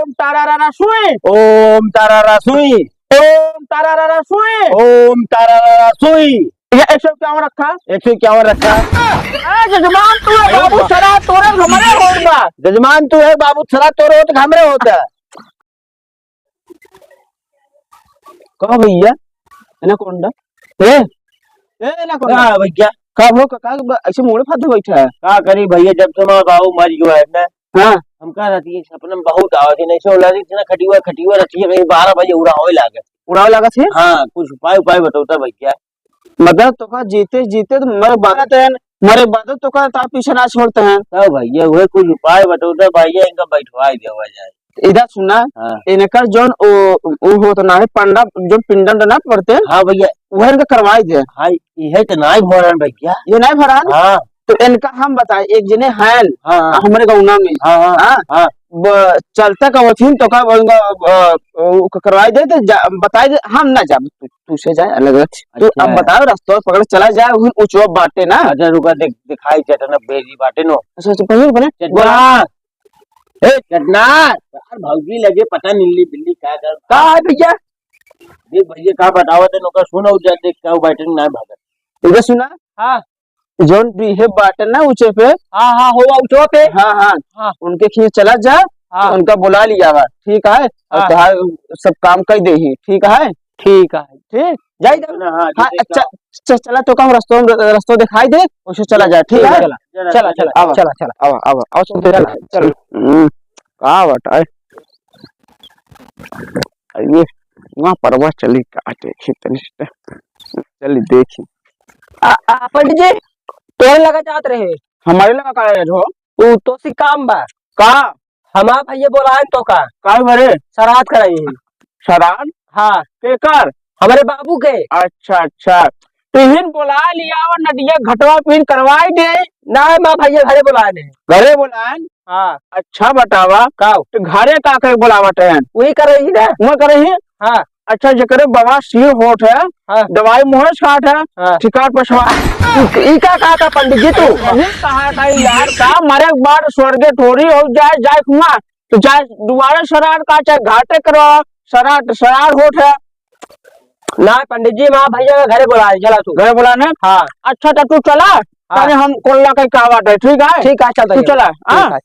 ओम तारारा सुई, ओम तारारा सुई, ओम तारारा सुई। ओम तारारा सुई। ये 151 रखा। 151 रखा। जजमान तू है बाबू सरा तोरे हमारे होगा। जजमान तू है बाबू सरा तोरे होत हमरे होता। कहा भैया एनाकोंडा ए एनाकोंडा हां भैया का वो का ऐसे मोड़े फादे बैठा है। का करी भैया जब से मां बाबू मर गयो है ना। हां हम का रहती है सपना में बहुत आवत है नहीं सो लागी इतना खटिवा रहती है 12 बजे उड़ा होए लागे। उड़ावे लगा थे। हां कुछ उपाय बताओ भैया। मतलब तो का जीते जीते तो मरे बाद तो का ता पीछे ना छोड़ते हैं। तो भैया वो कुछ उपाय बताओ भैया इनका बैठवाई देवा जाए। इधर सुना इनकर जोन ओ होत ना है पंडा जो पिंडन ना पड़ते। हां भैया वह इनका करवाई दे। हां ये तो नहीं भरन भैया। ये नहीं भरान। हां तो इनका हम बताए एक जने हैं हां हमारे गाँव में। हां हां हां चलता का वथीन तो का करवाई दे तो बताई दे हम ना जा तू से जाए अलग तू अब बताओ रास्ता पकड़ चला जाए ऊंचवा बाटे ना। अच्छा रुका दिखाई चटना बेजी बाटे नो। अच्छा पहले बने चटना ए चटना यार भौजी लगे पता नीली बिल्ली क्या कर का है भैया। ये भैया का बतावत है नोका सुनो जा देख क्या बैठन ना भागत। इधर सुना हां जोन बीहे बाटे ना ऊंचे पे। हां हां होगा ऊंचे पे। हां हां उनके खींच चला जा। उनका बुला लिया हुआ ठीक है और तुहार सब काम कर दे ही ठीक है। ठीक जाई दे। हां अच्छा चला तो का रास्ता दिखाई दे उसे चला जा ठीक है। चला चला आओ चल का बता ये वहां परवा चली काटे खेतन चली देखी। पंडित जी तोड़ लगा जात रहे हमारे लगा का है जो तू तो सी काम बा का हमार भैया बोला तो का भरे श्राद्ध कराई। शरान हाँ के कर हमारे बाबू के। अच्छा तुहिन बुला लिया और नदिया घटवा पिन करवाई दे ना माँ भैया घरे बुलाए ने। घरे बुलाए। हाँ अच्छा बतावा का तो घरे का कर बुलावट है वही करे ही ना। वो करे ही। हाँ अच्छा जकरे बाबा सिर होठ है हाँ दवाई मुहर छाट है हाँ ठिकाट पछवा इका कहा पंडित जी तू नहीं कहा था यार का मरे बाद स्वर्गे थोड़ी हो जाए खुआ तो जाए दोबारा शरार का चाहे घाटे करवा शरार होठ है ना पंडित जी माँ भैया के घरे बुलाए चला तू घर बुलाने। हाँ अच्छा तो तू चला हाँ। हम कोल्ला का कहवाट है ठीक है चल तू चला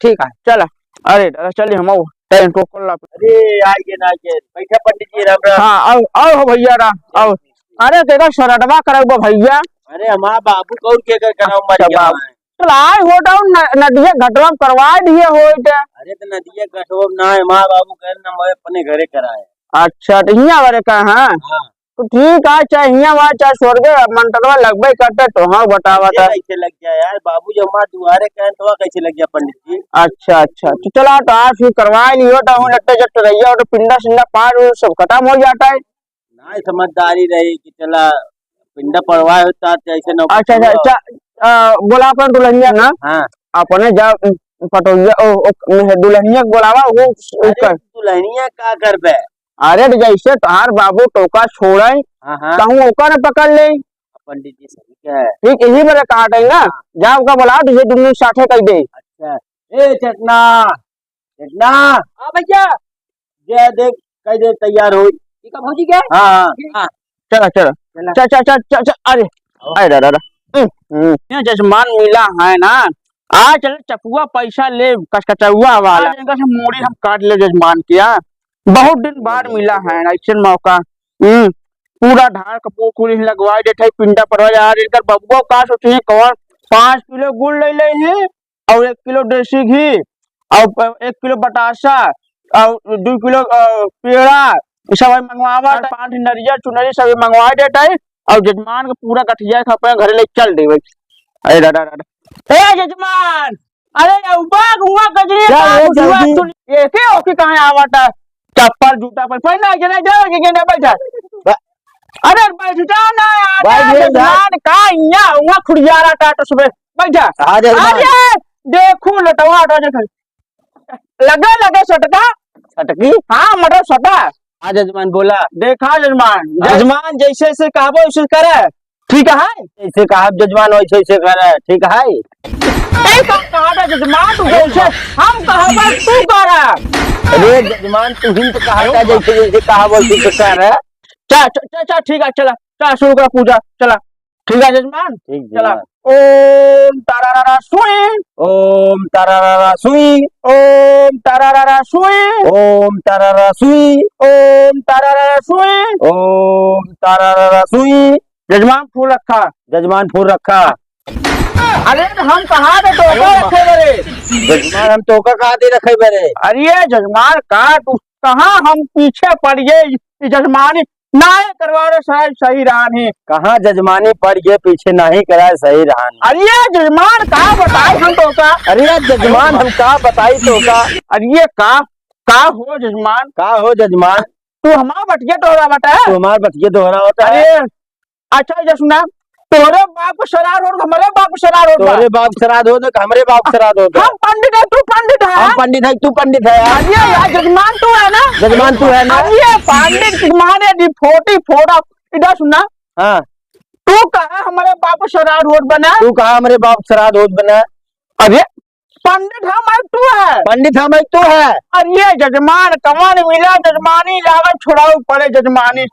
ठीक है चला। अरे चलिए हम ट्रेन को कोल्ला अरे आइए ना के बैठा पंडित जी राम राम। हाँ आओ भैया राम आओ। अरे तेरा शरडवा करब भैया। अरे हमारा बाबू कौन के कर कराओ मर गया है। चलाए हो डाउन नदिया घटवा करवा दिए हो। अरे तो नदिया गठो ना है मां बाबू कह ना मैं अपने घरे कराए। अच्छा तो हिया वाले का हां तो ठीक है चाहे हिया वहां चाहे स्वर्गे मंटरवा लगबे करते तो हां बतावा था कैसे लग गया यार बाबू जब हमारे दुआरे कहें तो कैसे लग गया पंडित जी। अच्छा तो चला तो आज फिर करवा लियो तो लट्टे जट रहिया और पिंडा सिंडा पार सब खत्म हो जाता है ना समझदारी रही कि चला पिंडा पड़वाए होता ऐसे ना। अच्छा बोला अपन दुल्हनिया ना। हाँ अपने जा पटोलिया दुल्हनिया बोलावा वो दुल्हनिया का करबे। अरे जैसे तोहार बाबू टोका छोड़े कहूँ ओकर पकड़ ले पंडित जी सही है ठीक यही मेरे कहा ना जा उसका बोला तुझे दुनिया साथे कर दे। अच्छा ए चटना हाँ भैया जे देख कह दे तैयार हो इका भौजी के। हाँ चल अरे दादा जजमान मिला है ना आ चल चपुआ पैसा ले कचकचुआ वाला इनका से मूड़ी हम काट ले जजमान किया बहुत दिन बाद मिला है ऐसे मौका। पूरा ढाल कपूर कुली लगवाई देते पिंडा परवा यार इनका बबुआ का सोचे कौन 5 किलो गुड़ ले ले हैं और 1 किलो देसी घी और 1 किलो बतासा और 2 किलो पेड़ा सब मंगवावा 5 नरिया चुनरी सब मंगवा देता है और जजमान का पूरा गठिया खपे घरे ले चल दे। अरे दादा ए जजमान अरे उबाग हुआ गजरी ये के ओके कहां आवता चप्पल जूता पर पहना के नहीं जाओगे के नहीं बैठा। अरे बैठ जा ना यार जजमान का यहाँ खुड़ियारा टाटा सुबह बैठा। अरे देखो लटवा देख लगे सटकी हाँ मटर सटा। जजमान बोला देखा जजमान जैसे जैसे कहबो वैसे करे ठीक है जैसे कहा जजमान वैसे वैसे करे ठीक है। कहा जजमान तू जैसे हम कहबा तू कर अरे जजमान तू हिंद कहा था जैसे जैसे कहा बोलती तो कर है। चल ठीक है, चला चला शुरू कर पूजा, चला ठीक है जजमान, ठीक चला। जजमान। ओम तारारारा सुई, ओम तारारा सुई, ओम तारारारा सुई, ओम तारारा सुई, ओम तारारारा सुई। ओम तारारा सुई। जजमान फूल रखा। जजमान फूल रखा। अरे हम कहाँ पे टोका रखे बरे? जजमान हम टोका कहाँ दे रखे बेरे? अरे जजमान कहाँ तू, कहाँ हम पीछे पड़ गए जजमानी ना करवा रहे सही रान है। कहाँ जजमानी पड़ गए पीछे नहीं कराए सही रहान। अरे जजमान कहाँ बताए हम टोका? अरे जजमान हम कहाँ बताई टोका? अरे का हो जजमान? कहाँ हो जजमान? तू हमारा बटिया टोरा बता। तो हमारे बतिये दोहरा होता है। अरे अच्छा ये सुना, तोरे बाप को शरार हो, हमारे बाप को शरार हो। तोरे बाप श्राद्ध हो तो हमारे बाप श्राद्ध होता। हम पंडित है, तू पंडित है। हम पंडित है, तू पंडित है यार। अरे यार जजमान तू है ना? जजमान तू है ना? अरे पंडित तुम्हारे दी फोटी फोड़ा। इधर सुना, हाँ तू कहा हमारे बाप को शरार रोड बना? तू कहा हमारे बाप श्राद्ध हो बना? अरे पंडित हम तू है। पंडित हम तू है। अरे जजमान कमान मिला, जजमानी लागत छुड़ाऊ पड़े जजमानी।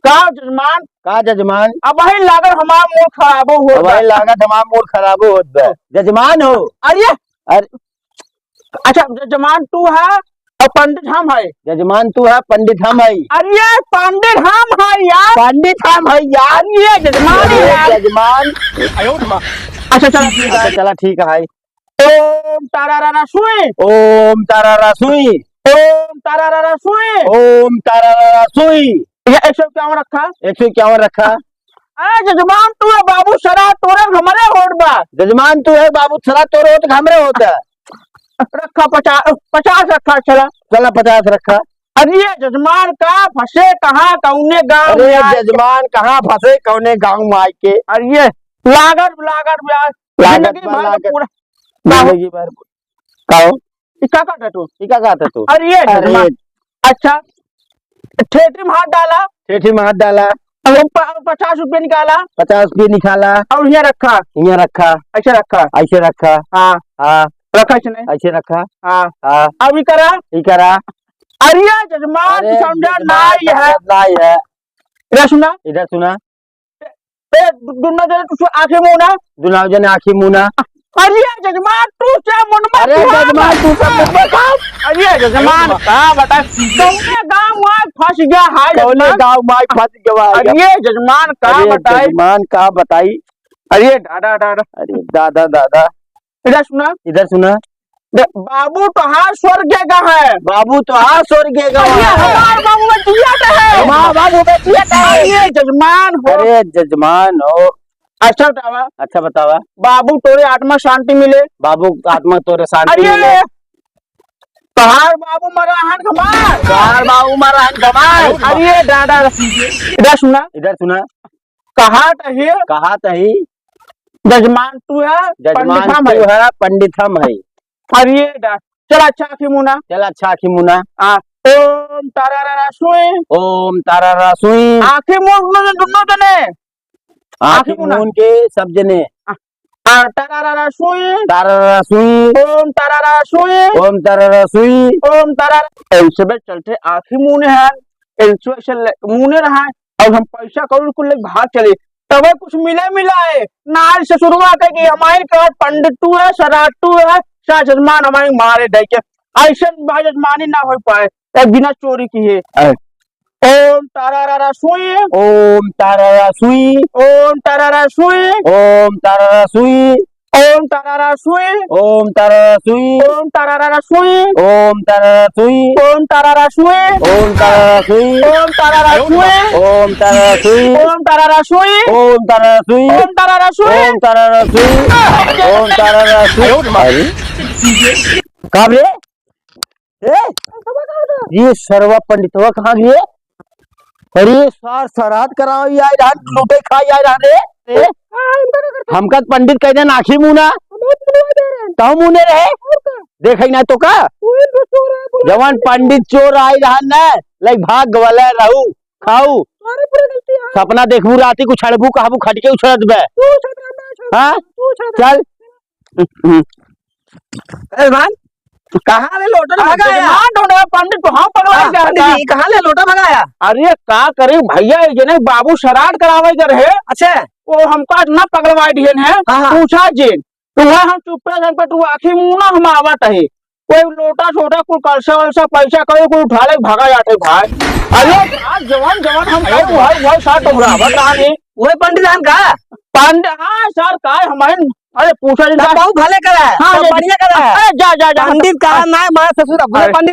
का जजमान? का जजमान? अब वही लागत हमारा मूड खराब हो। हमारी लागत हमारा मूड खराब हो जजमान हो। अरे अरे अच्छा जजमान तू है और पंडित हम है। जजमान तू है, पंडित हम है। अरे पंडित हम है यार। पंडित हम है यार। अरे जजमान यार। जजमान। अच्छा चला ठीक है। चला ठीक है। ओम तारारारा सुई, ओम तारारा सुई, ओम तारारारा सुई। ओम तारारा सुई। ये 151 रखा। 151 रखा। अरे जजमान तू है बाबू शराब तोरे हमारे होट बा। जजमान तू है बाबू श्राद्ध तोरे हो तो हमरे होता है। रखा 50 रखा। चला चला 50 रखा। अरे जजमान का फंसे कहाँ कौने गाँव अरे में आए? जजमान कहाँ फंसे कौने गाँव में आए के? अरे लागत ब्याज लागत जिंदगी भर लागत। पूरा जिंदगी भर काओ क्या काटा तू? इका कहता तू? अरे जजमान अच्छा ठेठी में हाथ डाला ठेठी में हाथ डाला, और 50 रुपये निकाला 50 रुपये निकाला, और यहाँ रखा। यहाँ रखा, ऐसे रखा। ऐसे रखा। हाँ हाँ रखा इसने। ऐसे रखा। हाँ हाँ अभी करा। ये करा। अरे जजमान अरे समझा जजमान नाई है। नाई है। इधर सुना, इधर सुना। दोनों जने तू आंखें मुना। दुनाव जने आँखी मुना। अरे जजमान तू क्या मुनवा? अरे जजमान तू सब मुझ में खाओ। अरे जजमान कहाँ बता कौने गाँव में फंस गया है कौने जजमान? गाँव में फंस गया? अरे जजमान कहाँ अरे बताई? जजमान कहाँ बताई? अरे दादा दादा अरे दादा दादा। इधर सुना, इधर सुना। बाबू तो हाँ स्वर्ग का है। बाबू तो हाँ स्वर्ग का अरे हमारे बाबू में जिया है। हमारा बाबू बेटिया है। अरे जजमान हो। अरे जजमान हो। अच्छा बतावा, अच्छा बतावा। बाबू तोरे आत्मा शांति मिले। बाबू आत्मा तोरे शांति मिले। अरे तोहार बाबू मरा हन कमार। तोहार बाबू मरा हन कमार। अरे दादा इधर सुना, इधर सुना। कहा है कहा तही जजमान तू है जजमान पंडित हम तू है। है, पंडित हम है। अरे चल अच्छा आखी मुना। चल अच्छा आँखी मुना। ओम तारारारा सुई, ओम तारारा सुई। आखी मुन दोनों जने आँखी मुन के सब जने। तारारारा सुई, तारारा सुई। ओम तारारारा सुई, ओम तारारा सुई। ओम तारारा। ऐसे बे चलते आखी मुने हैं, ऐसे मुने रहा है। और हम पैसा कौन को ले भाग चले तब कुछ मिला है नाल से शुरुआत है कि हमारे के पंडित तू है, शराटू है, शाह जजमान हमारे मारे दे के ऐसे भाई जजमानी ना हो पाए एक बिना चोरी की है। ओम तारारारा सुई, ओम तारारा सुई। ओम तारारा सुई, ओम तारारा सुई। ओम तारारा सुई, ओम तारारा सुई। ओम तारारा सुई, ओम तारारा सुई। ओम तारारा सुई, ओम तारारा सुई। ओम तारारा सुई, ओम तारारा सुई। ओम तारारा सुई, ओम तारारा सुई। ओम तारारा सुई। ओम तारारा सुई। ओम तारारा सुई। कहाँ रे? ये सर्वा पंडित हुआ कहाँ गए? अरे सार श्राद्ध कराओ यार, लूटे खाई यार रे। हमका पंडित कह देना आखी मुना तो मुने रहे देख ना तो का जवान पंडित चोर आई रहा न लाइक भाग गवाला रहू खाऊ सपना देखबू राती को छड़बू कहबू खटके उछड़त बे। हाँ चल अरे भाई कहाँ ले लोटा भगाया? जजमान ढूंढे पंडित को हम पगला हाँ, पंडित जी कहाँ ले लोटा भगाया? अरे का करे भैया ये नहीं बाबू श्राद्ध करावे कर है अच्छा वो हमका इतना पगलवाई दिए है हाँ, हाँ। पूछा जी तू है हम चुप्पे घर पे तू आखिर मुंह ना हम आवत है कोई लोटा छोटा कोई कलसा वलसा पैसा करे कोई उठा ले भागा जाते भाई अरे आज जवान जवान हम कहे वही साथ बराबर रहा नहीं वही पंडित जान का पंडित हाँ सर का है हमारे अरे पूछा जी बहुत भले करा है, हाँ, सब ये- बढ़िया करा है। जा जा जा पंडित का ना है, हमारा ससुर अपने अरे। पंडित